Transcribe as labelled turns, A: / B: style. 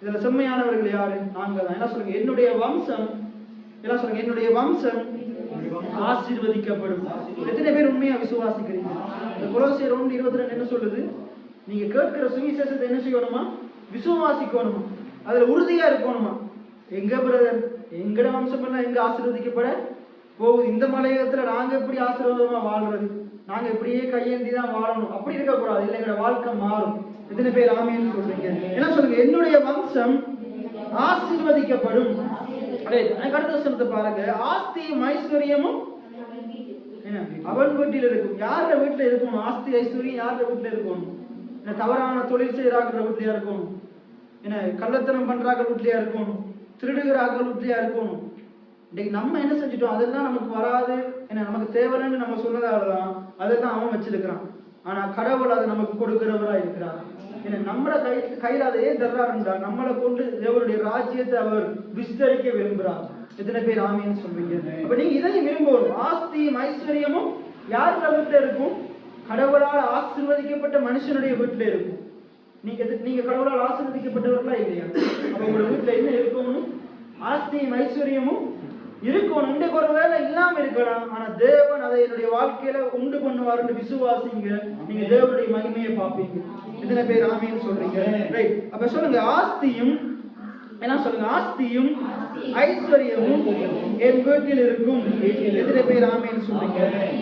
A: இதுல செம்மையானவர்கள் யாரு? நாங்க தான். என்ன சொல்லுங்க? என்னுடைய வம்சம், என்ன சொல்லுங்க? என்னுடைய வம்சம் ஆசீர்வதிக்கப்படும். எத்தனை பேர் உண்மையா விசுவாசிக்கிறீங்க? இந்த கொலோசியர் 1:22 என்ன சொல்லுது? நீங்க கேட்கிற சுவிசேஷத்தை என்ன செய்யணுமா? விசுவாசிக்கணுமா? அதுல உறுதியா இருக்கணுமா? எங்க பிரதர், எங்கட வம்சம் எல்லாம் எங்க ஆசீர்வதிக்கப்பட போகுது? இந்த மலையத்துல நாங்க எப்படி ஆசீர்வாதமா வாழ்றது? நாங்க இப்படியே கையேந்தி தான் வாழணும், அப்படி இருக்கக்கூடாது. இல்லை, எங்களோட வாழ்க்கை மாறும். எத்தனை பேர் ஆமீன்னு சொல்றீங்க? என்ன சொல்லுங்க? என்னுடைய வம்சம் ஆசீர்வதிக்கப்படும். அடுத்த வசனத்தை பாருங்க. ஆஸ்தியும் ஐஸ்வர்யமும் அவன் வீட்டில் இருக்கும். யார வீட்டுல இருக்கணும்? ஆஸ்தி ஐஸ்வர்யம் யார வீட்டுல இருக்கணும்? தவறான தொழில் செய்யறாங்க வீட்லயா இருக்கணும்? என்ன கள்ளத்தனம் பண்றாங்க வீட்லயா இருக்கணும்? திருடுகிறார்கள் வீட்லயா இருக்கணும்? இன்னைக்கு நம்ம என்ன செஞ்சுட்டோம்? அதெல்லாம் நமக்கு வராது, என்ன நமக்கு தேவைன்னு நம்ம சொன்னதாலதான் அதெல்லாம் அவன் வச்சிருக்கிறான். ஆனா கடவுள் அதை நமக்கு கொடுக்கிறவரா இருக்கிறார். ஏன்னா நம்மள கையில அதையே தர்றாருன்றா, நம்மளை கொண்டு தேவனுடைய ராஜ்யத்தை அவர் விஸ்தரிக்க விரும்புகிறார். எத்தனை பேர் ஆமீன்னு சொல்றீங்க? அப்ப நீங்க இதையும் விரும்புவோம். ஆஸ்தியும் ஐஸ்வர்யமும் யாருடைய வீட்டுல இருக்கும்? கடவுளால் ஆசீர்வதிக்கப்பட்ட மனுஷனுடைய வீட்டுல இருக்கும். நீங்க கடவுளால் ஆசீர்வதிக்கப்பட்டவர்களா இல்லையா? அப்ப உங்களோட வீட்டுல என்ன இருக்கணும்? ஆஸ்தியும் ஐஸ்வர்யமும் இருக்கணும். இன்றைக்கு ஒரு வேலை இல்லாம இருக்கலாம், ஆனா தேவன் அதை என்னுடைய வாழ்க்கையில உண்டு பண்ணுவாருன்னு விசுவாசிங்க. நீங்க தேவனுடைய மகிமையை பார்ப்பீங்க. எத்தனை பேர் ஆமீன்னு சொல்றீங்க? ரைட். அப்ப சொல்லுங்க, ஆஸ்தியும் என்ன சொல்லுங்க? ஆஸ்தியும் ஐஸ்வர்யமும் என் வீட்டில் இருக்கும். எத்தனை பேர் ஆமீன்னு சொல்றீங்க?